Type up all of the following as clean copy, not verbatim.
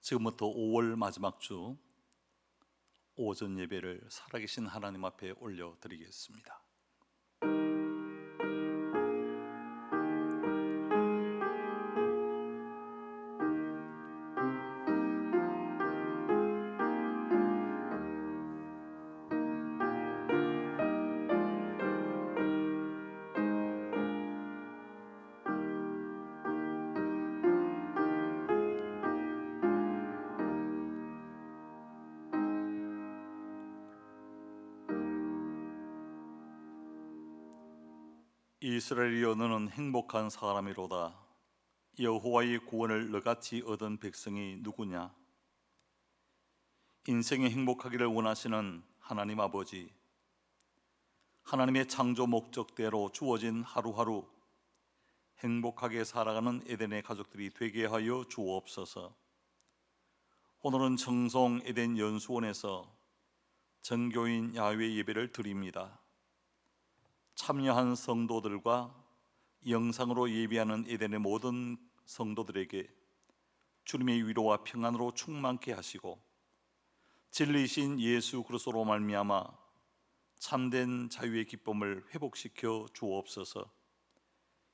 지금부터 5월 마지막 주 오전 예배를 살아계신 하나님 앞에 올려드리겠습니다. 이스라엘이여, 너는 행복한 사람이로다. 여호와의 구원을 너같이 얻은 백성이 누구냐? 인생이 행복하기를 원하시는 하나님 아버지, 하나님의 창조 목적대로 주어진 하루하루 행복하게 살아가는 에덴의 가족들이 되게 하여 주옵소서. 오늘은 청송 에덴 연수원에서 정교인 야훼 예배를 드립니다. 참여한 성도들과 영상으로 예배하는 에덴의 모든 성도들에게 주님의 위로와 평안으로 충만케 하시고 진리이신 예수 그리스도로 말미암아 참된 자유의 기쁨을 회복시켜 주옵소서.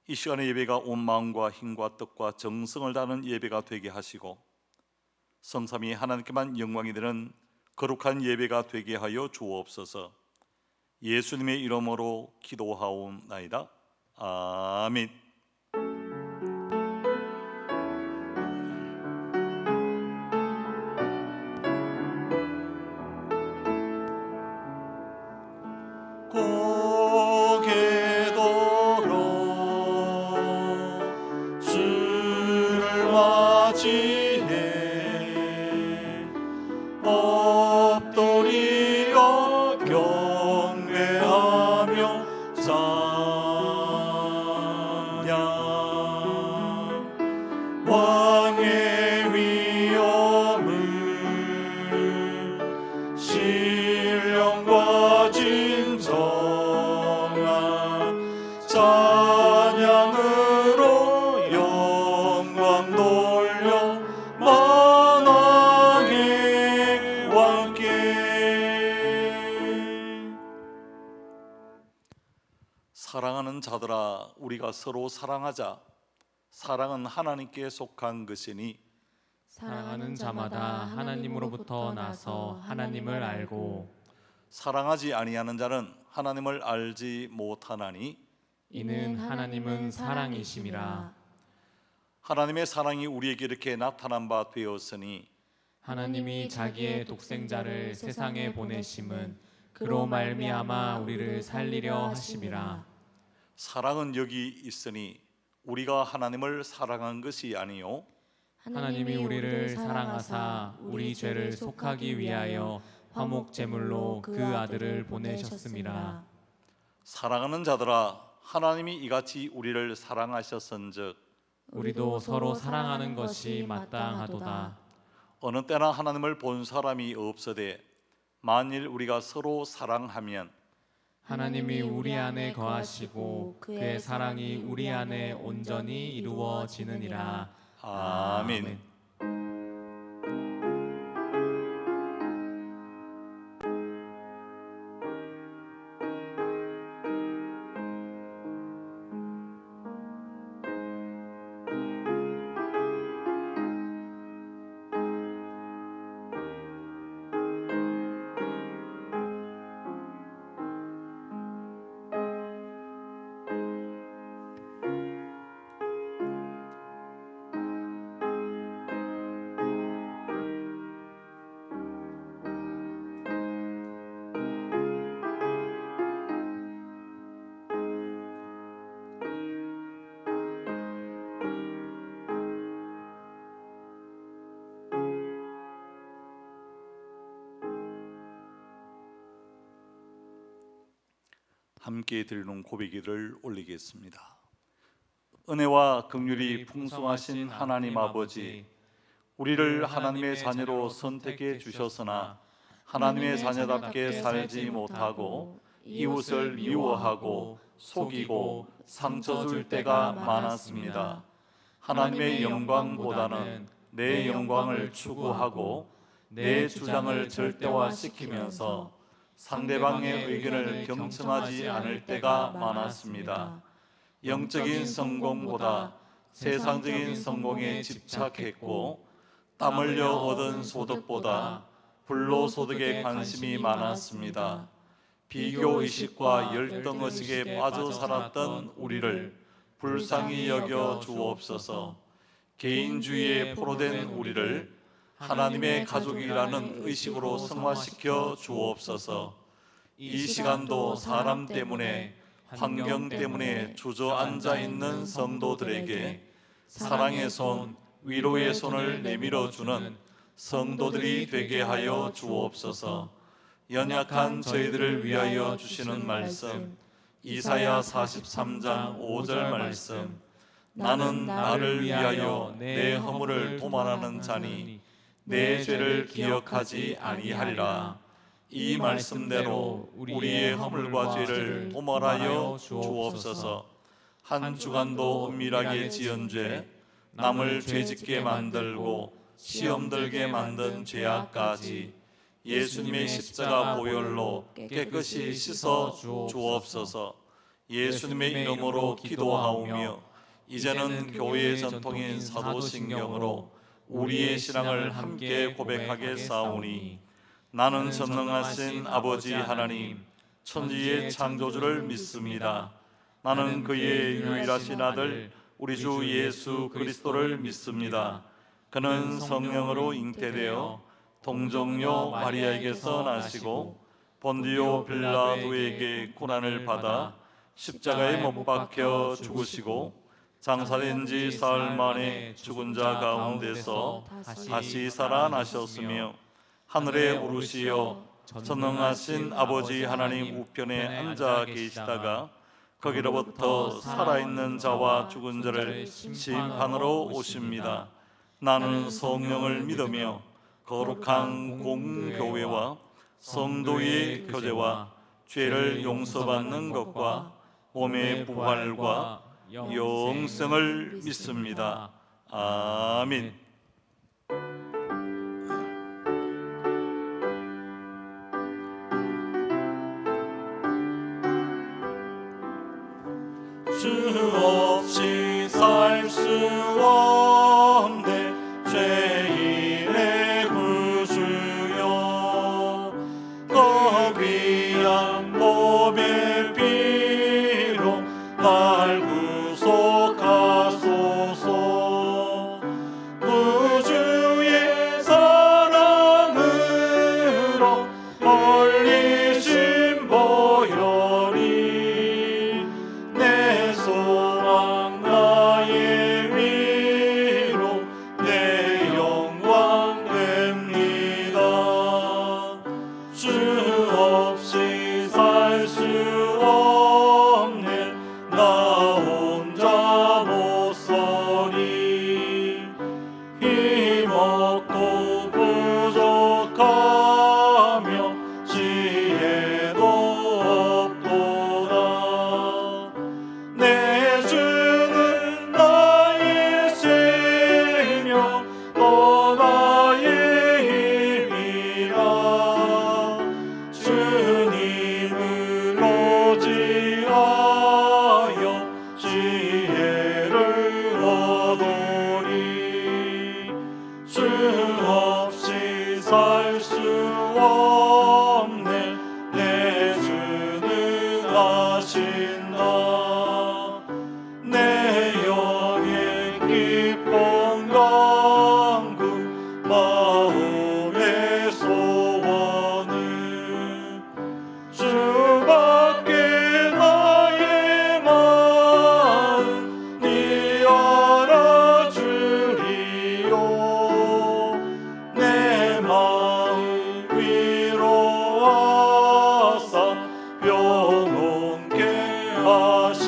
이 시간의 예배가 온 마음과 힘과 뜻과 정성을 다하는 예배가 되게 하시고 성삼위 하나님께만 영광이 되는 거룩한 예배가 되게 하여 주옵소서. 예수님의 이름으로 기도하옵나이다. 아멘. 고개 돌어 주를 맞이해 엎드리어 경배하며 찬양. 왕의 위엄을 신령과 진정한 찬양으로 영광 돌려 만왕의 왕께. 사랑하는 자들아, 우리가 서로 사랑하자. 사랑은 하나님께 속한 것이니 사랑하는 자마다 하나님으로부터 나서 하나님을 알고 사랑하지 아니하는 자는 하나님을 알지 못하나니 이는 하나님은 사랑이심이라. 하나님의 사랑이 우리에게 이렇게 나타난 바 되었으니 하나님이 자기의 독생자를 세상에 보내심은 그로 말미암아 우리를 살리려 하심이라. 사랑은 여기 있으니 우리가 하나님을 사랑한 것이 아니요 하나님이 우리를 사랑하사 우리 죄를 속하기 위하여 화목 제물로 그 아들을 보내셨음이라. 사랑하는 자들아, 하나님이 이같이 우리를 사랑하셨은즉 우리도 서로 사랑하는 것이 마땅하도다. 어느 때나 하나님을 본 사람이 없으되 만일 우리가 서로 사랑하면 하나님이 우리 안에 거하시고 그의 사랑이 우리 안에 온전히 이루어지느니라. 아멘. 함께 드리는 고백기를 올리겠습니다. 은혜와 긍휼이 풍성하신 하나님 아버지, 우리를 하나님의 자녀로 선택해 주셨으나 하나님의 자녀답게 살지 못하고 이웃을 미워하고 속이고 상처 줄 때가 많았습니다. 하나님의 영광보다는 내 영광을 추구하고 내 주장을 절대화시키면서 상대방의 의견을 경청하지 않을 때가 많았습니다. 영적인 성공보다 세상적인 성공에 집착했고 땀 흘려 얻은 소득보다 불로소득에 관심이 많았습니다. 비교의식과 열등의식에 빠져 살았던 우리를 불쌍히 여겨 주옵소서. 개인주의에 포로된 우리를 하나님의 가족이라는 의식으로 승화시켜 주옵소서. 이 시간도 사람 때문에, 환경 때문에 주저앉아 있는 성도들에게 사랑의 손, 위로의 손을 내밀어 주는 성도들이 되게 하여 주옵소서. 연약한 저희들을 위하여 주시는 말씀, 이사야 43장 5절 말씀, 나는 나를 위하여 내 허물을 도말하는 자니 내 죄를 기억하지 아니하리라. 이 말씀대로 우리의 허물과 죄를 도말하여 주옵소서. 한 주간도 은밀하게 지은 죄, 남을 죄짓게 만들고 시험 들게 만든 죄악까지 예수님의 십자가 보혈로 깨끗이 씻어 주옵소서. 예수님의 이름으로 기도하오며 이제는 교회의 전통인 사도신경으로 우리의 신앙을 함께 고백하게 싸우니, 나는 전능하신 아버지 하나님 천지의 창조주를 믿습니다. 나는 그의 유일하신 아들 우리 주 예수 그리스도를 믿습니다. 그는 성령으로 잉태되어 동정녀 마리아에게서 나시고 본디오 빌라도에게 고난을 받아 십자가에 못 박혀 죽으시고 장사된 지 사흘 만에 죽은 자 가운데서 다시 살아나셨으며 하늘에 오르시어 전능하신 아버지 하나님 우편에 앉아 계시다가 거기로부터 살아있는 자와 죽은 자를 심판으로 오십니다. 나는 성령을 믿으며 거룩한 공교회와 성도의 교제와 죄를 용서받는 것과 몸의 부활과 영생을 믿습니다. 아멘. 주 없이 살 수 없네 죄인의 구주여, 그 귀한 몸의 피로 날 구속하소서. 구주의 사랑으로 올리신 보혈이 내 소망 나의 위로 내 영광 됩니다. 주 없이 살 수 없네 나 혼자 못 서니, 힘없고 부족하며 지혜도 없도다. 내 주는 나의 쇠며 또 나의 힘이라. 주님을 의지하여 지혜를 얻으리. 주 없이 살 수 없네 내 주는 아신다. 내 영의 기쁨 강구 마음의 소원은 주밖에 나의 마음 니 알아주리요. 내 마음 위로하사 영원케 하시리라.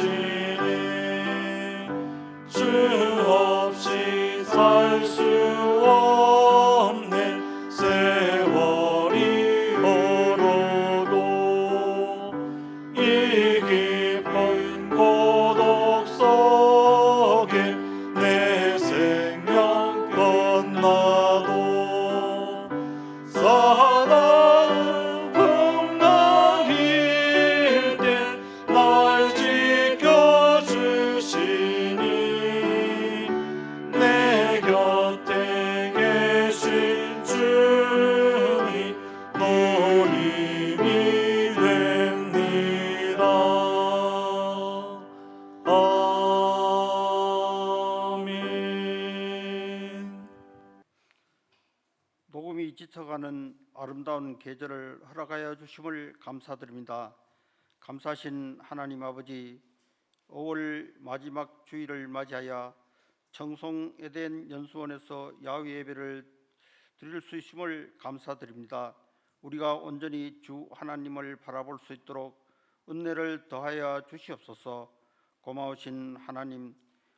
지쳐가는 아름다운 계절을 허락하여 주심을 감사드립니다. 감사하신 하나님 아버지, 5월 마지막 주일을 맞이하여 청송 에덴 연수원에서 야외 예배를 드릴 수 있음을 감사드립니다. 우리가 온전히 주 하나님을 바라볼 수 있도록 은혜를 더하여 주시옵소서. 고마우신 하나님,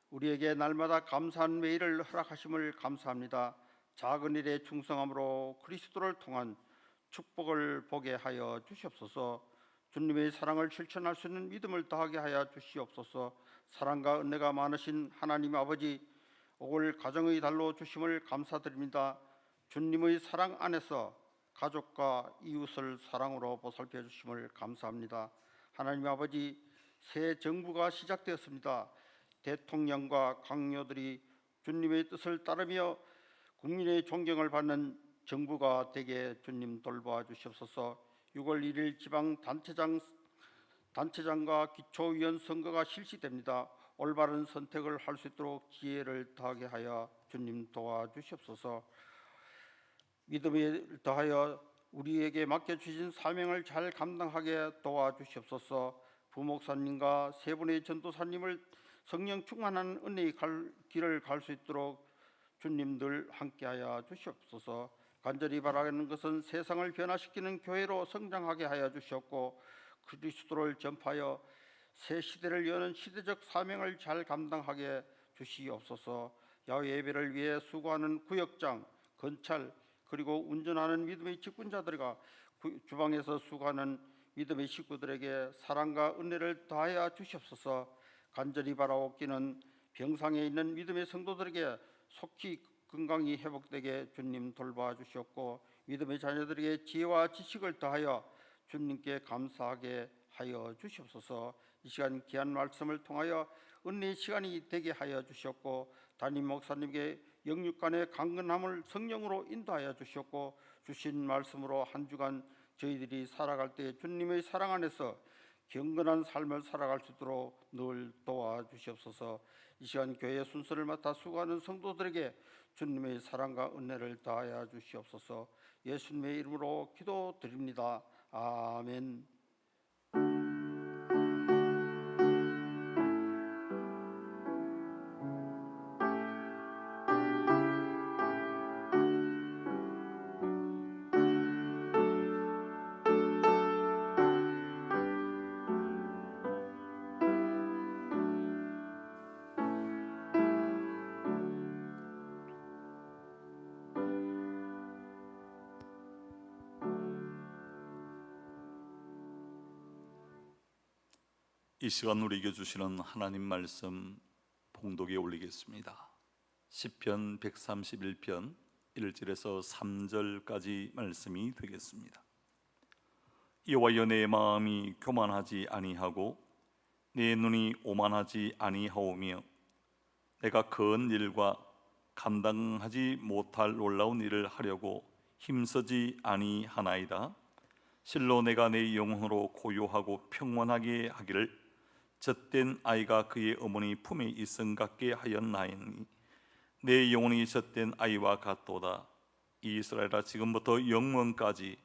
우리에게 날마다 감사한 매일을 허락하심을 감사합니다. 작은 일에 충성함으로 그리스도를 통한 축복을 보게 하여 주시옵소서. 주님의 사랑을 실천할 수 있는 믿음을 더하게 하여 주시옵소서. 사랑과 은혜가 많으신 하나님 아버지, 5월 가정의 달로 주심을 감사드립니다. 주님의 사랑 안에서 가족과 이웃을 사랑으로 보살펴 주심을 감사합니다. 하나님 아버지, 새 정부가 시작되었습니다. 대통령과 강요들이 주님의 뜻을 따르며 국민의 존경을 받는 정부가 되게 주님 돌봐 주시옵소서. 6월 1일 지방 단체장과 기초위원 선거가 실시됩니다. 올바른 선택을 할 수 있도록 지혜를 더하게 하여 주님 도와주시옵소서. 믿음을 더하여 우리에게 맡겨주신 사명을 잘 감당하게 도와주시옵소서. 부목사님과 세 분의 전도사님을 성령 충만한 은혜의 길을 갈 수 있도록 주님 늘 함께하여 주시옵소서. 간절히 바라는 것은 세상을 변화시키는 교회로 성장하게 하여 주시옵고, 그리스도를 전파하여 새 시대를 여는 시대적 사명을 잘 감당하게 주시옵소서. 야외 예배를 위해 수고하는 구역장, 건찰, 그리고 운전하는 믿음의 직분자들과 주방에서 수고하는 믿음의 식구들에게 사랑과 은혜를 더하여 주시옵소서. 간절히 바라옵기는 병상에 있는 믿음의 성도들에게 속히 건강이 회복되게 주님 돌봐 주시옵고, 믿음의 자녀들에게 지혜와 지식을 더하여 주님께 감사하게 하여 주시옵소서. 이 시간 귀한 말씀을 통하여 은혜의 시간이 되게 하여 주시옵고, 담임 목사님께 영육간의 강건함을 성령으로 인도하여 주시옵고, 주신 말씀으로 한 주간 저희들이 살아갈 때 주님의 사랑 안에서 경건한 삶을 살아갈 수 있도록 늘 도와주시옵소서. 이 시간 교회의 순서를 맡아 수고하는 성도들에게 주님의 사랑과 은혜를 다하여 주시옵소서. 예수님의 이름으로 기도드립니다. 아멘. 이 시간 우리에게 주시는 하나님 말씀 봉독에 올리겠습니다. 시편 131편 1절에서 3절까지 말씀이 되겠습니다. 여호와여, 내 마음이 교만하지 아니하고 내 눈이 오만하지 아니하오며, 내가 거은 일과 감당하지 못할 놀라운 일을 하려고 힘쓰지 아니하나이다. 실로 내가 내 영혼으로 고요하고 평온하게 하기를 젖된 아이가 그의 어머니 품에 있음 같게 하였나이니, 내 영혼이 젖된 아이와 같도다. 이스라엘아, 지금부터 영원까지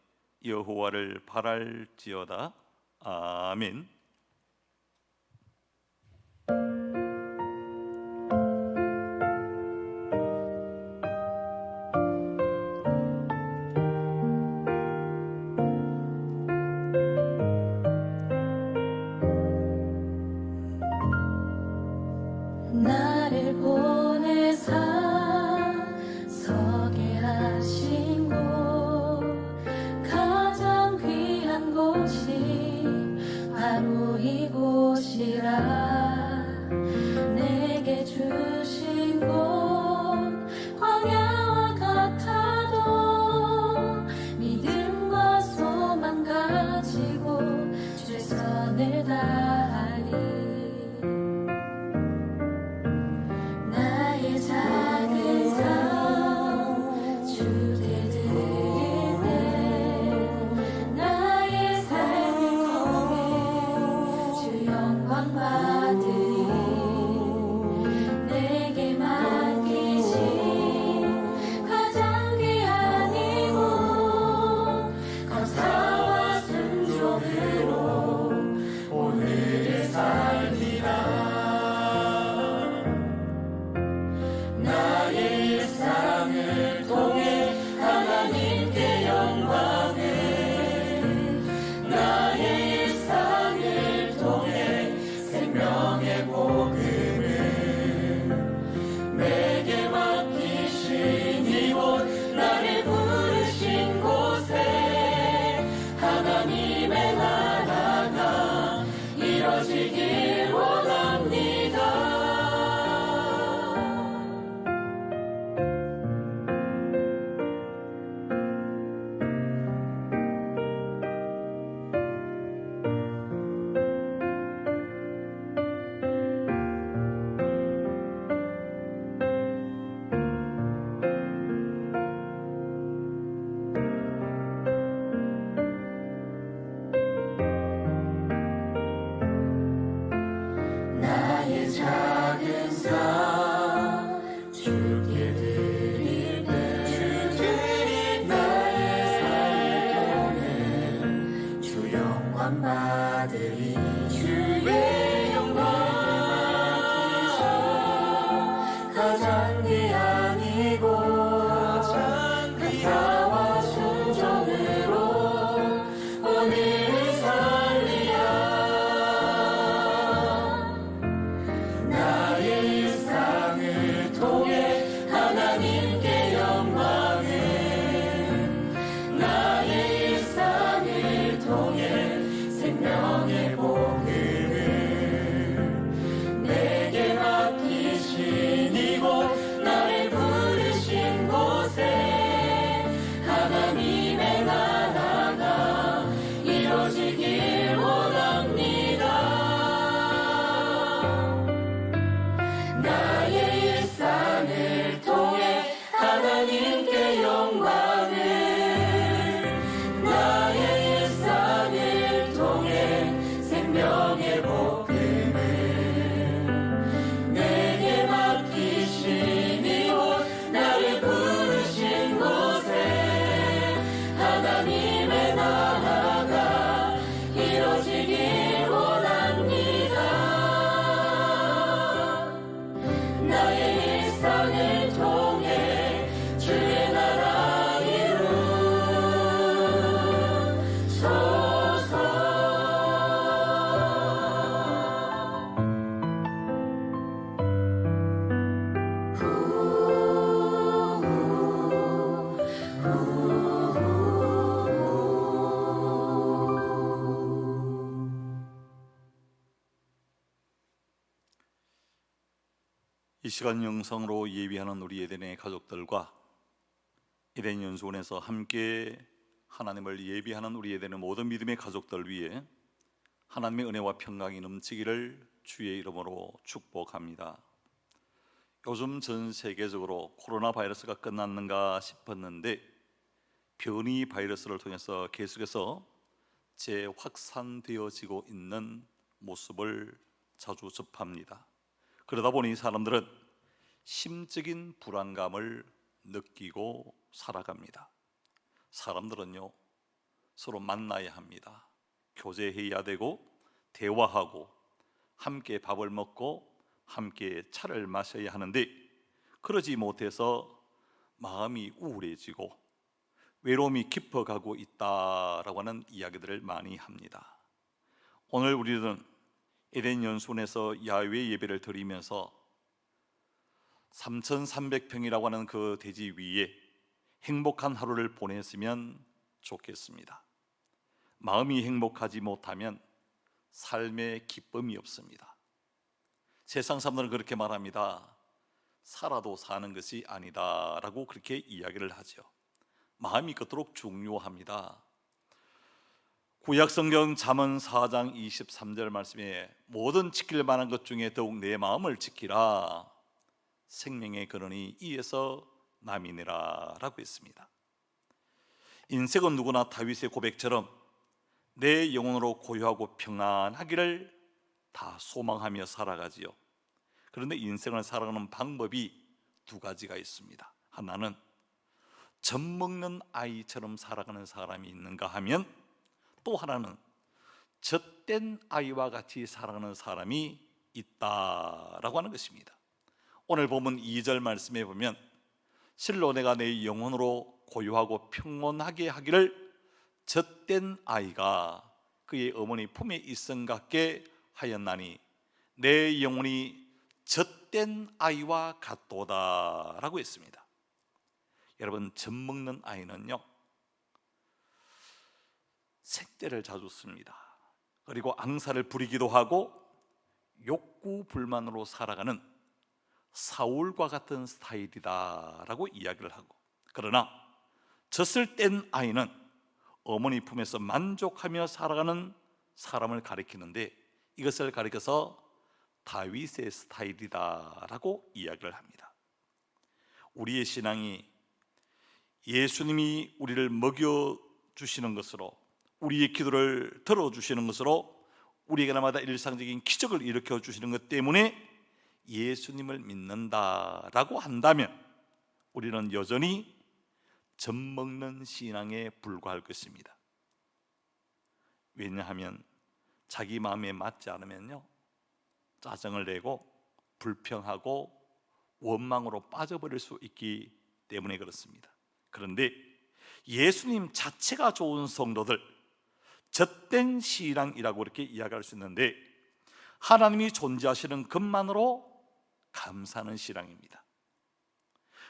여호와를 바랄지어다. 아멘. 나를 보내사 서게 하신 곳, 가장 귀한 곳이 바로 이곳이라. 내게 주신 곳 광야와 같아도 믿음과 소망 가지고 최선을 다하리. 작은 삶 주께 드릴 때 나의 삶을 통해 주 영광 받으리. 내게 맡기신 가장 귀한 이곳 생명의 복음을 내게 맡기신 이곳 나를 부르신 곳에 하나님의 나라가 이뤄지길 원합니다. 나의 작은 삶 주께 드릴 때 나의 삶을 통해 주 영광 받으리 주의 영광 가장 귀한 이곳 감사와 순종으로 오늘을 살리라. 나의 일상을 통해 하나님께 영광을 나의 일상을 통해 생명의 복음을 내게 맡기신 이곳 나를 부르신 곳에 하나님의 나라가 이루어지길 원합니다. 나의 일상을 통해 하나님께 영광을 나의 일상을 통해 생명의 복음을 내게 맡기신 이곳 나를 부르신 곳에 하나님의 나라가 이루어지길 원합니다. 나의 일상을 통해 주의 나라 이루소서. 이 시간 영상으로 예비하는 우리 에덴의 가족들과 에덴 연수원에서 함께 하나님을 예비하는 우리 에덴의 모든 믿음의 가족들 위해 하나님의 은혜와 평강이 넘치기를 주의 이름으로 축복합니다. 요즘 전 세계적으로 코로나 바이러스가 끝났는가 싶었는데 변이 바이러스를 통해서 계속해서 재확산되어지고 있는 모습을 자주 접합니다. 그러다 보니 사람들은 심적인 불안감을 느끼고 살아갑니다. 사람들은요, 서로 만나야 합니다. 교제해야 되고 대화하고 함께 밥을 먹고 함께 차를 마셔야 하는데 그러지 못해서 마음이 우울해지고 외로움이 깊어가고 있다라고 하는 이야기들을 많이 합니다. 오늘 우리는 에덴 연수원에서 야외 예배를 드리면서 3,300평이라고 하는 그 대지 위에 행복한 하루를 보냈으면 좋겠습니다. 마음이 행복하지 못하면 삶에 기쁨이 없습니다. 세상 사람들은 그렇게 말합니다. 살아도 사는 것이 아니다 라고 그렇게 이야기를 하죠. 마음이 그토록 중요합니다. 구약성경 잠언 4장 23절 말씀에 모든 지킬 만한 것 중에 더욱 내 마음을 지키라. 생명의 근원이 이에서 남이니라 라고 했습니다. 인생은 누구나 다윗의 고백처럼 내 영혼으로 고요하고 평안하기를 다 소망하며 살아가지요. 그런데 인생을 살아가는 방법이 두 가지가 있습니다. 하나는 젖 먹는 아이처럼 살아가는 사람이 있는가 하면 또 하나는 젖된 아이와 같이 살아가는 사람이 있다라고 하는 것입니다. 오늘 보면 2절 말씀에 보면 실로 내가 내 영혼으로 고요하고 평온하게 하기를 젖된 아이가 그의 어머니 품에 있음 같게 하였나니 내 영혼이 젖된 아이와 같도다라고 했습니다. 여러분, 젖 먹는 아이는요 색대를 자주 씁니다. 그리고 앙사를 부리기도 하고 욕구 불만으로 살아가는 사울과 같은 스타일이다라고 이야기를 하고, 그러나 젖을 뗀 아이는 어머니 품에서 만족하며 살아가는 사람을 가리키는데, 이것을 가리켜서 다윗의 스타일이다라고 이야기를 합니다. 우리의 신앙이 예수님이 우리를 먹여주시는 것으로, 우리의 기도를 들어주시는 것으로, 우리에게 날마다 일상적인 기적을 일으켜 주시는 것 때문에 예수님을 믿는다라고 한다면 우리는 여전히 젖 먹는 신앙에 불과할 것입니다. 왜냐하면 자기 마음에 맞지 않으면요 짜증을 내고 불평하고 원망으로 빠져버릴 수 있기 때문에 그렇습니다. 그런데 예수님 자체가 좋은 성도들, 젖된 신앙이라고 이렇게 이야기할 수 있는데, 하나님이 존재하시는 것만으로 감사하는 신앙입니다.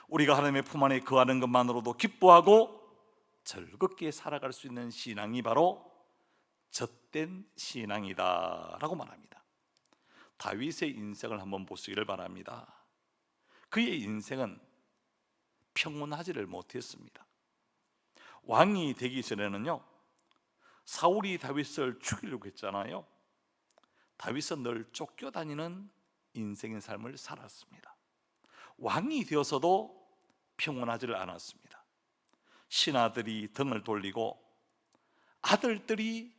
우리가 하나님의 품 안에 거하는 것만으로도 기뻐하고 즐겁게 살아갈 수 있는 신앙이 바로 젖된 신앙이다라고 말합니다. 다윗의 인생을 한번 보시기를 바랍니다. 그의 인생은 평온하지를 못했습니다. 왕이 되기 전에는요 사울이 다윗을 죽이려고 했잖아요. 다윗은 늘 쫓겨다니는 인생의 삶을 살았습니다. 왕이 되어서도 평온하지를 않았습니다. 신하들이 등을 돌리고 아들들이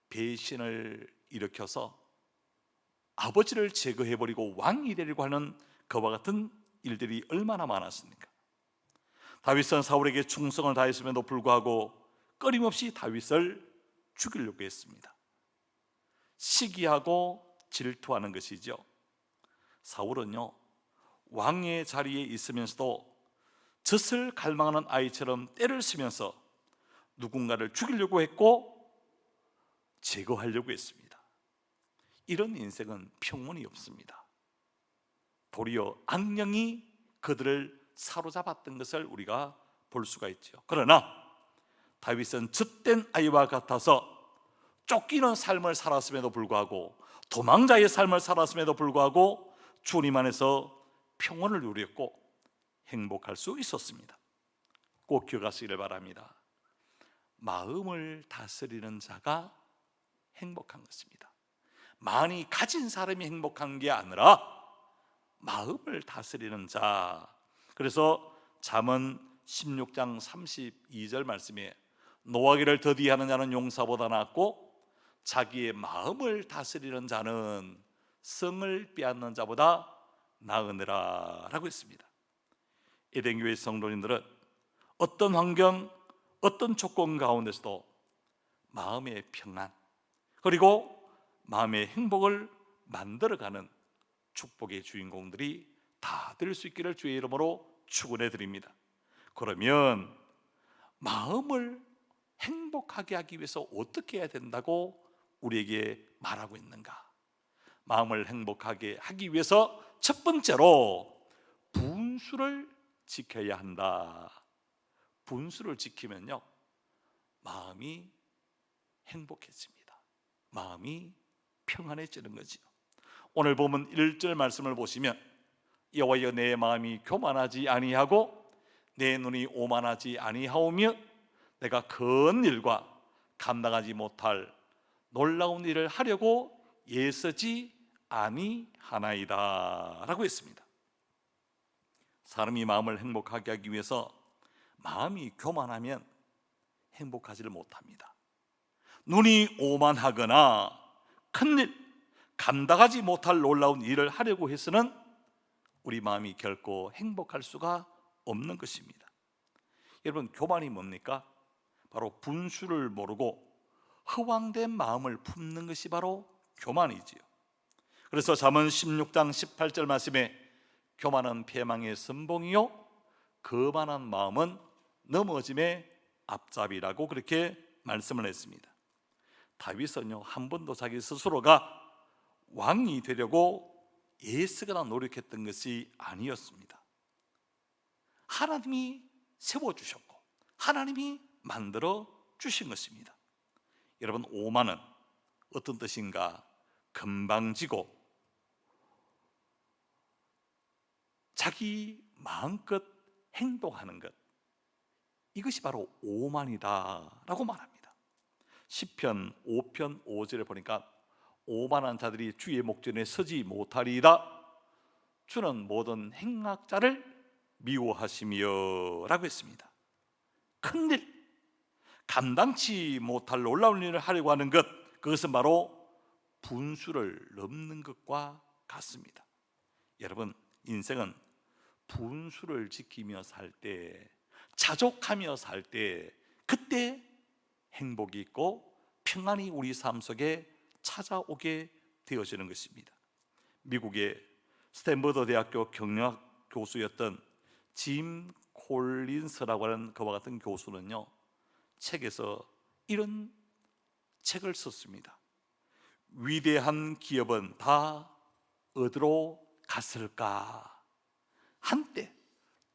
배신을 일으켜서 아버지를 제거해버리고 왕이 되려고 하는 그와 같은 일들이 얼마나 많았습니까? 다윗은 사울에게 충성을 다했음에도 불구하고 끊임없이 다윗을 죽이려고 했습니다. 시기하고 질투하는 것이죠. 사울은요 왕의 자리에 있으면서도 젖을 갈망하는 아이처럼 떼를 쓰면서 누군가를 죽이려고 했고 제거하려고 했습니다. 이런 인생은 평온이 없습니다. 도리어 악령이 그들을 사로잡았던 것을 우리가 볼 수가 있죠. 그러나 다윗은 젖된 아이와 같아서 쫓기는 삶을 살았음에도 불구하고, 도망자의 삶을 살았음에도 불구하고 주님 안에서 평온을 누렸고 행복할 수 있었습니다. 꼭 기억하시기를 바랍니다. 마음을 다스리는 자가 행복한 것입니다. 많이 가진 사람이 행복한 게 아니라 마음을 다스리는 자. 그래서 잠언 16장 32절 말씀에 노하기를 더디하는 자는 용사보다 낫고 자기의 마음을 다스리는 자는 성을 빼앗는 자보다 나으니라 라고 했습니다. 에덴교회 성도님들은 어떤 환경, 어떤 조건 가운데서도 마음의 평안 그리고 마음의 행복을 만들어가는 축복의 주인공들이 다 될 수 있기를 주의 이름으로 축원해 드립니다. 그러면 마음을 행복하게 하기 위해서 어떻게 해야 된다고 우리에게 말하고 있는가? 마음을 행복하게 하기 위해서 첫 번째로 분수를 지켜야 한다. 분수를 지키면요 마음이 행복해집니다. 마음이 평안해지는 거지요. 오늘 보면 1절 말씀을 보시면 여호와여 내 마음이 교만하지 아니하고 내 눈이 오만하지 아니하오며 내가 큰 일과 감당하지 못할 놀라운 일을 하려고 애쓰지 아니하나이다 라고 했습니다. 사람이 마음을 행복하게 하기 위해서 마음이 교만하면 행복하지를 못합니다. 눈이 오만하거나 큰일, 감당하지 못할 놀라운 일을 하려고 해서는 우리 마음이 결코 행복할 수가 없는 것입니다. 여러분, 교만이 뭡니까? 바로 분수를 모르고 허황된 마음을 품는 것이 바로 교만이지요. 그래서 잠언 16장 18절 말씀에 교만은 패망의 선봉이요 거만한 마음은 넘어짐의 앞잡이라고 그렇게 말씀을 했습니다. 다윗은요 한 번도 자기 스스로가 왕이 되려고 애쓰거나 노력했던 것이 아니었습니다. 하나님이 세워주셨고 하나님이 만들어 주신 것입니다. 여러분, 오만은 어떤 뜻인가? 건방지고 자기 마음껏 행동하는 것, 이것이 바로 오만이다라고 말합니다. 시편 5편 5절에 보니까 오만한 자들이 주의 목전에 서지 못하리이다. 주는 모든 행악자를 미워하시며 라고 했습니다. 큰일, 감당치 못할 놀라운 일을 하려고 하는 것, 그것은 바로 분수를 넘는 것과 같습니다. 여러분, 인생은 분수를 지키며 살 때, 자족하며 살 때, 그때 행복이 있고 평안이 우리 삶 속에 찾아오게 되어지는 것입니다. 미국의 스탠퍼드 대학교 경영학 교수였던 짐 콜린스라고 하는 그와 같은 교수는요, 책에서 이런 책을 썼습니다. 위대한 기업은 다 어디로 갔을까? 한때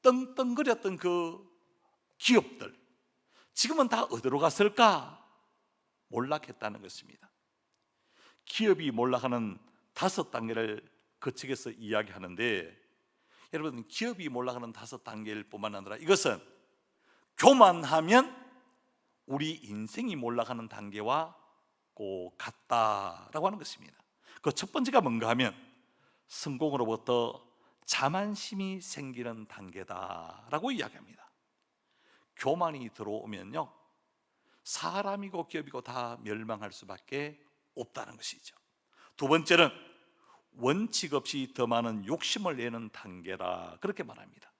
떵떵거렸던 그 기업들, 지금은 다 어디로 갔을까? 몰락했다는 것입니다. 기업이 몰락하는 5단계를 그 책에서 이야기하는데, 여러분, 기업이 몰락하는 5단계일 뿐만 아니라 이것은 교만하면 우리 인생이 몰락하는 단계와 꼭 같다라고 하는 것입니다. 그 첫 번째가 뭔가 하면 성공으로부터 자만심이 생기는 단계다라고 이야기합니다. 교만이 들어오면요, 사람이고 기업이고 다 멸망할 수밖에 없다는 것이죠. 두 번째는 원칙 없이 더 많은 욕심을 내는 단계라, 그렇게 말합니다.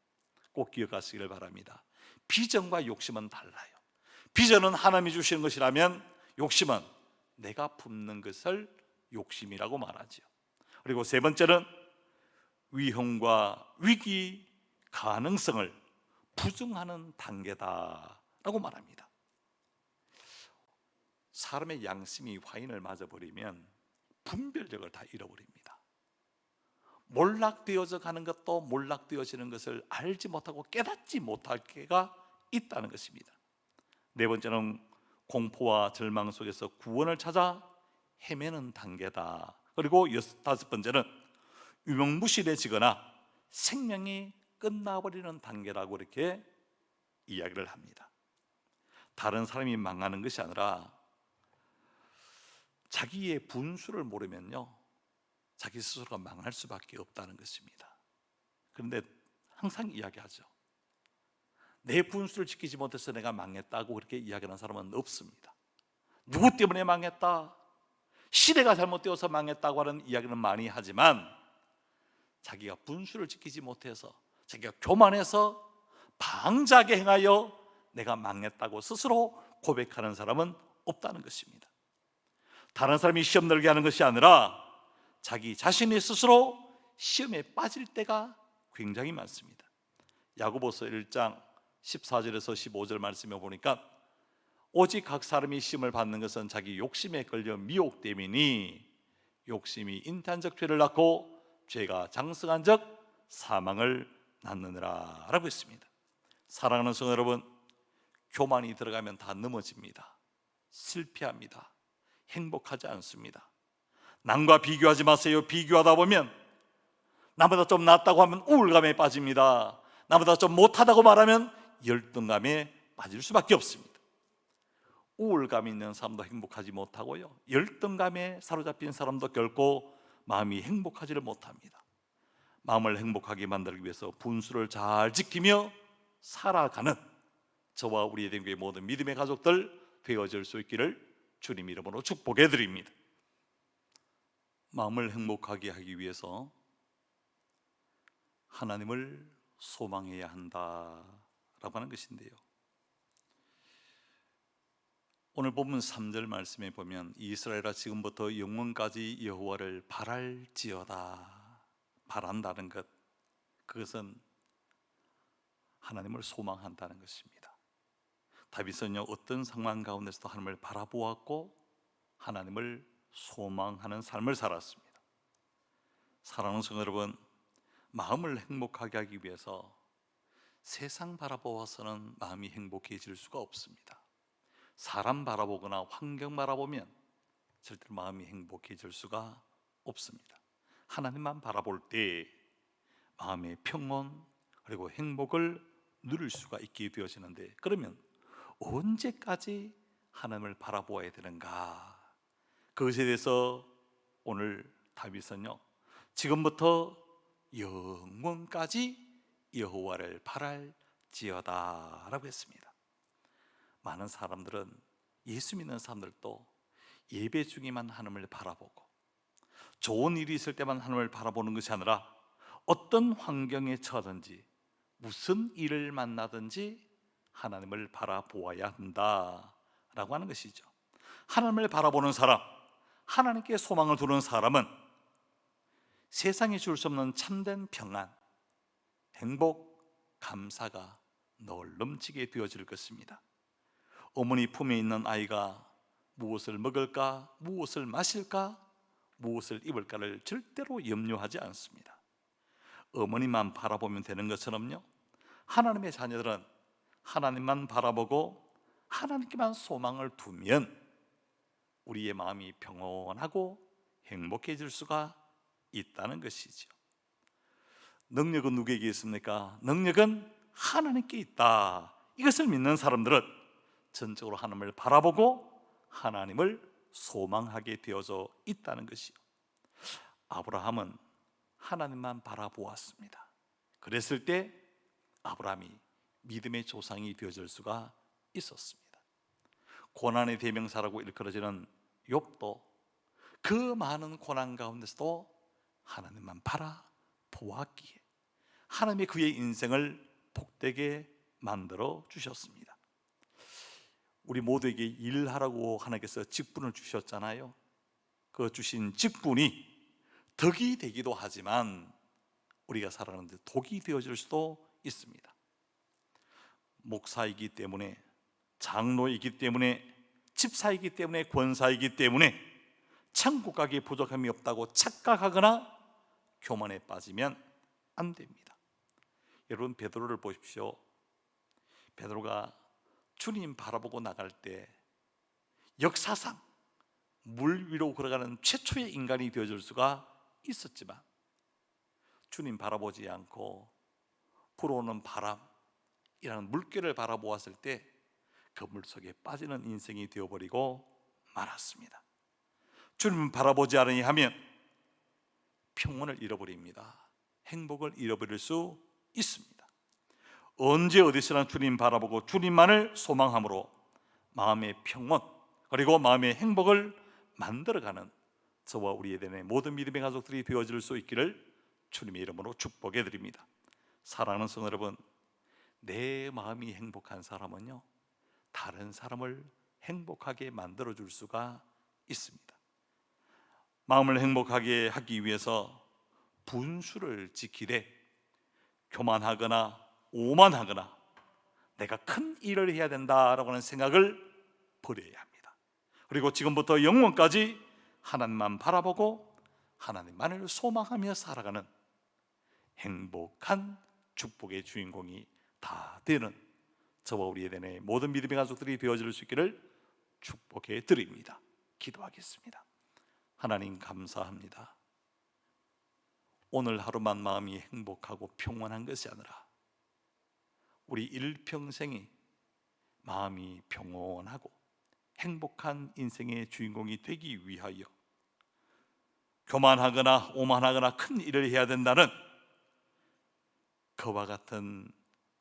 꼭 기억하시길 바랍니다. 비전과 욕심은 달라요. 비전은 하나님이 주시는 것이라면 욕심은 내가 품는 것을 욕심이라고 말하죠. 그리고 세 번째는 위험과 위기 가능성을 부정하는 단계다라고 말합니다. 사람의 양심이 와인을 맞아버리면 분별력을 다 잃어버립니다. 몰락되어져 가는 것도 몰락되어지는 것을 알지 못하고 깨닫지 못할 때가 있다는 것입니다. 네 번째는 공포와 절망 속에서 구원을 찾아 헤매는 단계다. 그리고 다섯 번째는 유명무실해지거나 생명이 끝나버리는 단계라고 이렇게 이야기를 합니다. 다른 사람이 망하는 것이 아니라 자기의 분수를 모르면요, 자기 스스로가 망할 수밖에 없다는 것입니다. 그런데 항상 이야기하죠. 내 분수를 지키지 못해서 내가 망했다고 그렇게 이야기하는 사람은 없습니다. 누구 때문에 망했다, 시대가 잘못되어서 망했다고 하는 이야기는 많이 하지만 자기가 분수를 지키지 못해서, 자기가 교만해서 방자하게 행하여 내가 망했다고 스스로 고백하는 사람은 없다는 것입니다. 다른 사람이 시험 들게 하는 것이 아니라 자기 자신이 스스로 시험에 빠질 때가 굉장히 많습니다. 야고보서 1장 14절에서 15절 말씀에 보니까 오직 각 사람이 시험을 받는 것은 자기 욕심에 걸려 미혹됨이니 욕심이 인탄적 죄를 낳고 죄가 장성한적 사망을 낳느니라 라고 했습니다. 사랑하는 성도 여러분, 교만이 들어가면 다 넘어집니다. 실패합니다. 행복하지 않습니다. 남과 비교하지 마세요. 비교하다 보면 나보다 좀 낫다고 하면 우울감에 빠집니다. 나보다 좀 못하다고 말하면 열등감에 빠질 수밖에 없습니다. 우울감이 있는 사람도 행복하지 못하고요, 열등감에 사로잡힌 사람도 결코 마음이 행복하지를 못합니다. 마음을 행복하게 만들기 위해서 분수를 잘 지키며 살아가는 저와 우리 예den교회 모든 믿음의 가족들 되어질 수 있기를 주님 이름으로 축복해 드립니다. 마음을 행복하게 하기 위해서 하나님을 소망해야 한다라고 하는 것인데요, 오늘 본문 3절 말씀에 보면 이스라엘아 지금부터 영원까지 여호와를 바랄지어다. 바란다는 것, 그것은 하나님을 소망한다는 것입니다. 다윗은요, 어떤 상황 가운데서도 하나님을 바라보았고 하나님을 소망하는 삶을 살았습니다. 사랑하는 성도 여러분, 마음을 행복하게 하기 위해서 세상 바라보아서는 마음이 행복해질 수가 없습니다. 사람 바라보거나 환경 바라보면 절대로 마음이 행복해질 수가 없습니다. 하나님만 바라볼 때 마음의 평온 그리고 행복을 누릴 수가 있게 되어지는데, 그러면 언제까지 하나님을 바라보아야 되는가? 그것에 대해서 오늘 다윗은요, 지금부터 영원까지 여호와를 바랄지어다 라고 했습니다. 많은 사람들은, 예수 믿는 사람들도 예배 중에만 하나님을 바라보고 좋은 일이 있을 때만 하나님을 바라보는 것이 아니라 어떤 환경에 처하든지 무슨 일을 만나든지 하나님을 바라보아야 한다라고 하는 것이죠. 하나님을 바라보는 사람, 하나님께 소망을 두는 사람은 세상에 줄 수 없는 참된 평안, 행복, 감사가 널 넘치게 되어질 것입니다. 어머니 품에 있는 아이가 무엇을 먹을까, 무엇을 마실까, 무엇을 입을까를 절대로 염려하지 않습니다. 어머니만 바라보면 되는 것처럼요, 하나님의 자녀들은 하나님만 바라보고 하나님께만 소망을 두면 우리의 마음이 평온하고 행복해질 수가 있다는 것이죠. 능력은 누구에게 있습니까? 능력은 하나님께 있다. 이것을 믿는 사람들은 전적으로 하나님을 바라보고 하나님을 소망하게 되어져 있다는 것이요. 아브라함은 하나님만 바라보았습니다. 그랬을 때 아브라함이 믿음의 조상이 되어질 수가 있었습니다. 고난의 대명사라고 일컬어지는 욥도 그 많은 고난 가운데서도 하나님만 바라보았기에 하나님이 그의 인생을 복되게 만들어 주셨습니다. 우리 모두에게 일하라고 하나님께서 직분을 주셨잖아요. 그 주신 직분이 덕이 되기도 하지만 우리가 살아가는데 독이 되어질 수도 있습니다. 목사이기 때문에, 장로이기 때문에, 집사이기 때문에, 권사이기 때문에 천국 가기에 부족함이 없다고 착각하거나 교만에 빠지면 안 됩니다. 여러분, 베드로를 보십시오. 베드로가 주님 바라보고 나갈 때 역사상 물 위로 걸어가는 최초의 인간이 되어줄 수가 있었지만 주님 바라보지 않고 불어오는 바람이라는 물결을 바라보았을 때 그 물속에 빠지는 인생이 되어버리고 말았습니다. 주님 바라보지 않으니 하면 평온을 잃어버립니다. 행복을 잃어버릴 수 있습니다. 언제 어디서나 주님 바라보고 주님만을 소망함으로 마음의 평온 그리고 마음의 행복을 만들어가는 저와 우리의 되는 모든 믿음의 가족들이 되어질 수 있기를 주님의 이름으로 축복해 드립니다. 사랑하는 성도 여러분, 내 마음이 행복한 사람은요, 다른 사람을 행복하게 만들어줄 수가 있습니다. 마음을 행복하게 하기 위해서 분수를 지키되 교만하거나 오만하거나 내가 큰 일을 해야 된다라고 하는 생각을 버려야 합니다. 그리고 지금부터 영원까지 하나님만 바라보고 하나님만을 소망하며 살아가는 행복한 축복의 주인공이 다 되는 저와 우리의 되는 모든 믿음의 가족들이 되어질 수 있기를 축복해 드립니다. 기도하겠습니다. 하나님 감사합니다. 오늘 하루만 마음이 행복하고 평온한 것이 아니라 우리 일평생이 마음이 평온하고 행복한 인생의 주인공이 되기 위하여 교만하거나 오만하거나 큰 일을 해야 된다는 그와 같은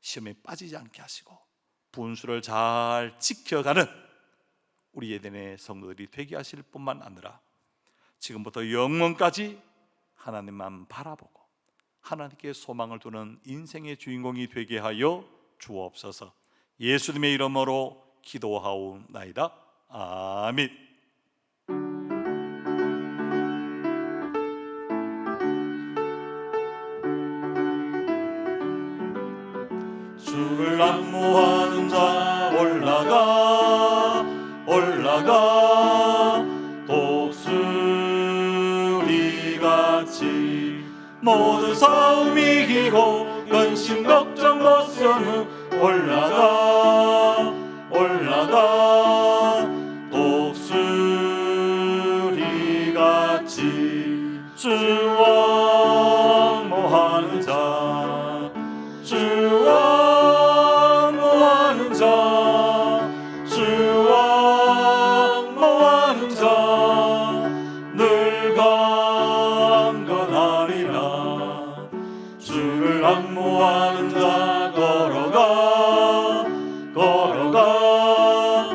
시험에 빠지지 않게 하시고 분수를 잘 지켜가는 우리 에덴의 성도들이 되게 하실 뿐만 아니라 지금부터 영원까지 하나님만 바라보고 하나님께 소망을 두는 인생의 주인공이 되게 하여 주옵소서. 예수님의 이름으로 기도하옵나이다. 아멘. 주를 안무하는 자 올라가 올라가 독수리같이 모든 싸움 이기고 근심 걱정 벗은 후 올라가 올라가 독수리같이 주와 모하는 자 주와 모하는 자 주와 모하는 자 늘 강건하리라 주를 악모하는 자 걸어가 걸어가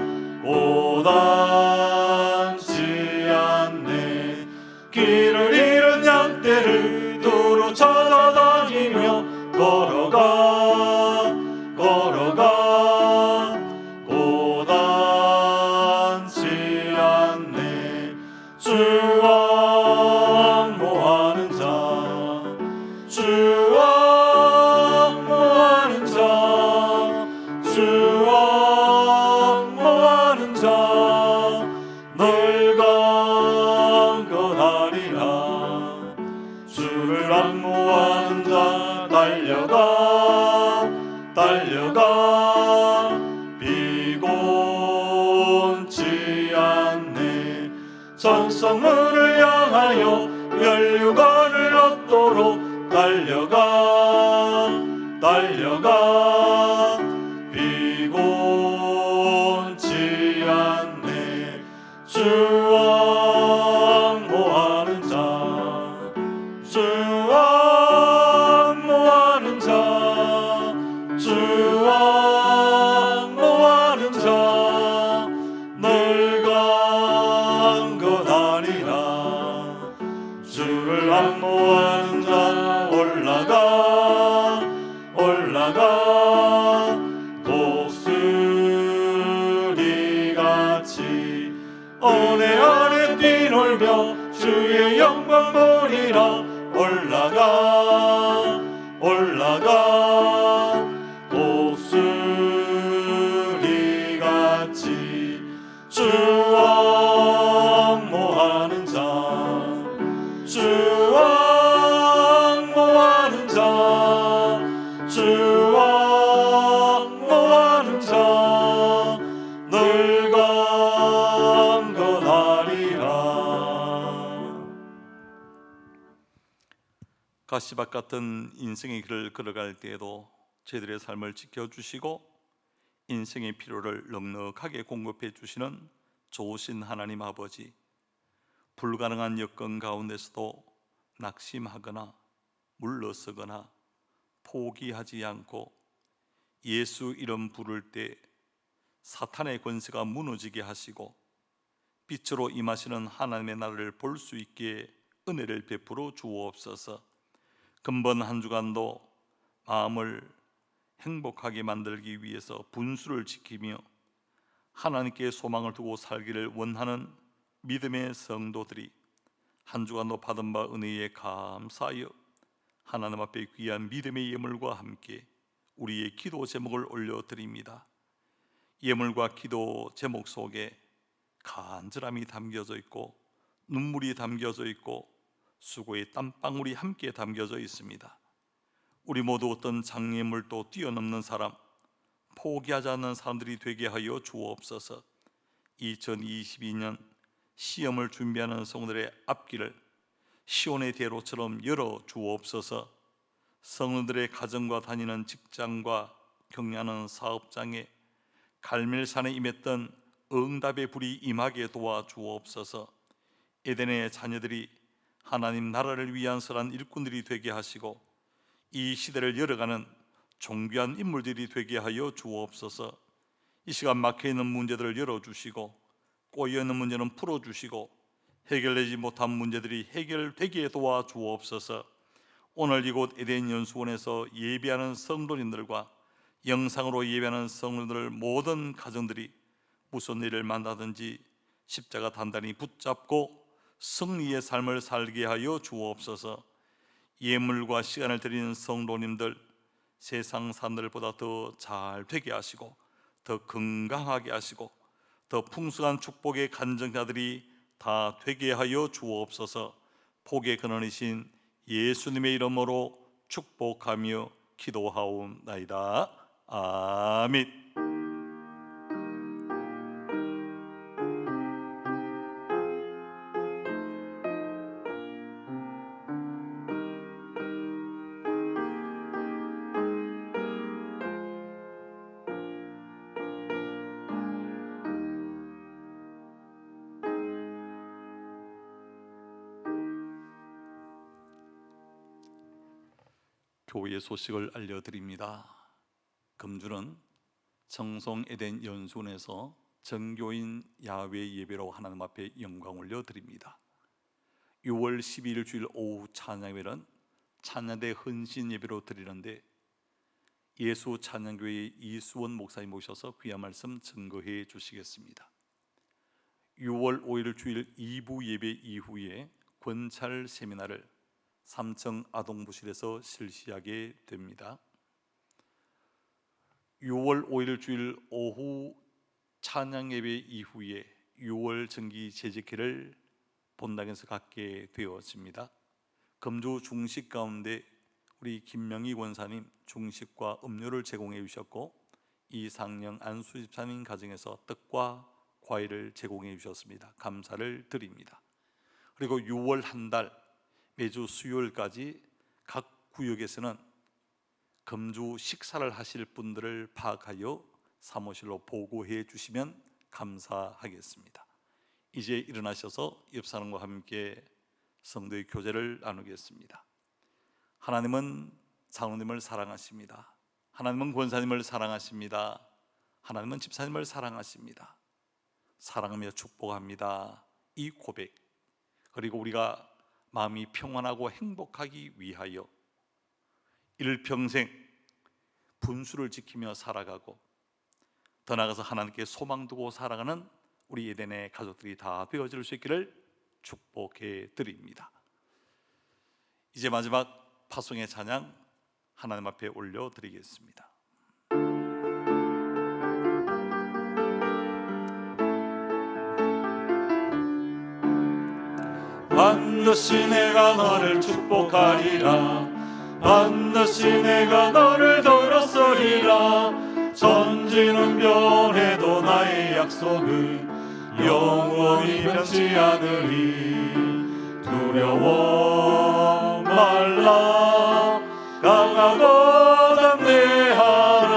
고단치 않네 길을 잃은 양떼를 두루 찾아다니며 걸어가 걸어가 고단치 않네 주와 모하는 자 주와 모하는 자 주와 모하는 자 늘 강건하리라 주를 악모하는 자 달려가 달려가 비곤치 않네 전성문을 향하여 멸류관을 얻도록 달려가 달려가 비곤치 않네 주와 모하는 자 주와 모하는 자 주와 모하는 자 늘 강건하리라 주를 악모하는 자 올라가 올라가 독수리같이 은혜 아래 뛰놀며 주의 영광 보리라 올라가 올라가 독수리같이 주와 모하는 자 주와 모하는 자 주와 모하는 자 늘 강건하리라 가시밭 같은 인생의 길을 걸어갈 때에도 저희들의 삶을 지켜주시고 인생의 필요를 넉넉하게 공급해 주시는 좋으신 하나님 아버지, 불가능한 여건 가운데서도 낙심하거나 물러서거나 포기하지 않고 예수 이름 부를 때 사탄의 권세가 무너지게 하시고 빛으로 임하시는 하나님의 나라를 볼 수 있게 은혜를 베풀어 주옵소서. 금번 한 주간도 마음을 행복하게 만들기 위해서 분수를 지키며 하나님께 소망을 두고 살기를 원하는 믿음의 성도들이 한 주간도 받은 바 은혜에 감사하여 하나님 앞에 귀한 믿음의 예물과 함께 우리의 기도 제목을 올려드립니다. 예물과 기도 제목 속에 간절함이 담겨져 있고 눈물이 담겨져 있고 수고의 땀방울이 함께 담겨져 있습니다. 우리 모두 어떤 장애물도 뛰어넘는 사람, 포기하지 않는 사람들이 되게 하여 주옵소서. 2022년 시험을 준비하는 성도들의 앞길을 시온의 대로처럼 열어 주옵소서. 성도들의 가정과 다니는 직장과 경영하는 사업장에 갈멜산에 임했던 응답의 불이 임하게 도와주옵소서. 에덴의 자녀들이 하나님 나라를 위한 선한 일꾼들이 되게 하시고 이 시대를 열어가는 존귀한 인물들이 되게 하여 주옵소서. 이 시간 막혀있는 문제들을 열어주시고 꼬여있는 문제는 풀어주시고 해결되지 못한 문제들이 해결되게 도와주옵소서. 오늘 이곳 에덴 연수원에서 예배하는 성도님들과 영상으로 예배하는 성도들 모든 가정들이 무슨 일을 만나든지 십자가 단단히 붙잡고 승리의 삶을 살게 하여 주옵소서. 예물과 시간을 드리는 성도님들 세상 사람들보다 더 잘 되게 하시고 더 건강하게 하시고 더 풍성한 축복의 간증자들이 다 되게 하여 주옵소서. 복의 근원이신 예수님의 이름으로 축복하며 기도하옵나이다. 아멘. 교회 소식을 알려드립니다. 금주는 청송 에덴 연수원에서 정교인 야외 예배로 하나님 앞에 영광 올려드립니다. 6월 12일 주일 오후 찬양회는 찬양대 헌신 예배로 드리는데 예수 찬양교회 이수원 목사님 모셔서 귀한 말씀 증거해 주시겠습니다. 6월 5일 주일 2부 예배 이후에 권찰 세미나를 3층 아동부실에서 실시하게 됩니다. 6월 5일 주일 오후 찬양 예배 이후에 6월 정기 재직회를 본당에서 갖게 되었습니다. 금주 중식 가운데 우리 김명희 권사님 중식과 음료를 제공해 주셨고 이상영 안수 집사님 가정에서 떡과 과일을 제공해 주셨습니다. 감사를 드립니다. 그리고 6월 한 달 매주 수요일까지 각 구역에서는 금주 식사를 하실 분들을 파악하여 사무실로 보고해 주시면 감사하겠습니다. 이제 일어나셔서 옆 사람과 함께 성도의 교제를 나누겠습니다. 하나님은 장로님을 사랑하십니다. 하나님은 권사님을 사랑하십니다. 하나님은 집사님을 사랑하십니다. 사랑하며 축복합니다. 이 고백, 그리고 우리가 마음이 평안하고 행복하기 위하여 일평생 분수를 지키며 살아가고 더 나아가서 하나님께 소망 두고 살아가는 우리 에덴의 가족들이 다 되어질 수 있기를 축복해 드립니다. 이제 마지막 파송의 찬양 하나님 앞에 올려드리겠습니다. 반드시 내가 너를 축복하리라. 반드시 내가 너를 들었으리라. 천지는 변해도 나의 약속은 영원히 변치 않으리. 두려워 말라. 강하고 담대하라.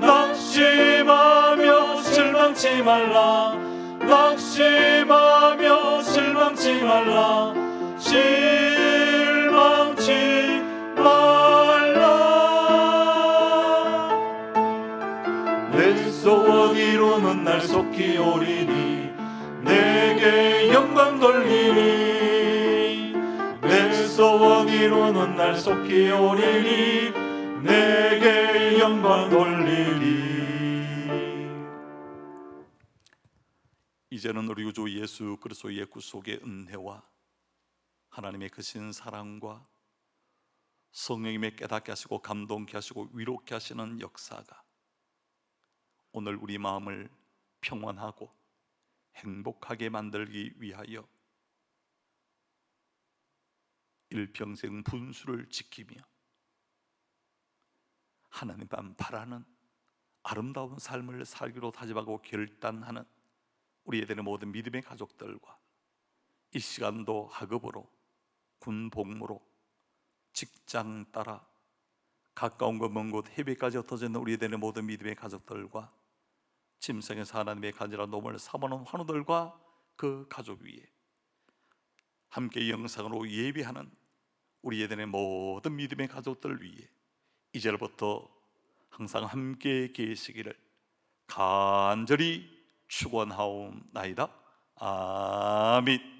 낙심하며 실망치 말라. 낙심하며 실망치 말라. 실망치 말라. 내 소원 이루는 날 속히 오리니 내게 영광 돌리니. 내 소원 이루는 날 속히 오리니 내게 영광 돌리니. 이제는 우리 구주 예수 그리스도의 구속의 은혜와 하나님의 크신 사랑과 성령님의 깨닫게 하시고 감동케 하시고 위로케 하시는 역사가 오늘 우리 마음을 평안하고 행복하게 만들기 위하여 일평생 분수를 지키며 하나님만 바라는 아름다운 삶을 살기로 다짐하고 결단하는 우리 에덴의 모든 믿음의 가족들과 이 시간도 학업으로 군 복무로 직장 따라 가까운 것 먼 곳 해외까지 흩어져 있는 우리 에덴의 모든 믿음의 가족들과 짐승에서 하나님의 간절한 노음을 삼아놓은 환우들과 그 가족 위에 함께 영상으로 예배하는 우리 에덴의 모든 믿음의 가족들 위에 이제부터 항상 함께 계시기를 간절히 축원하옵나이다. 아멘.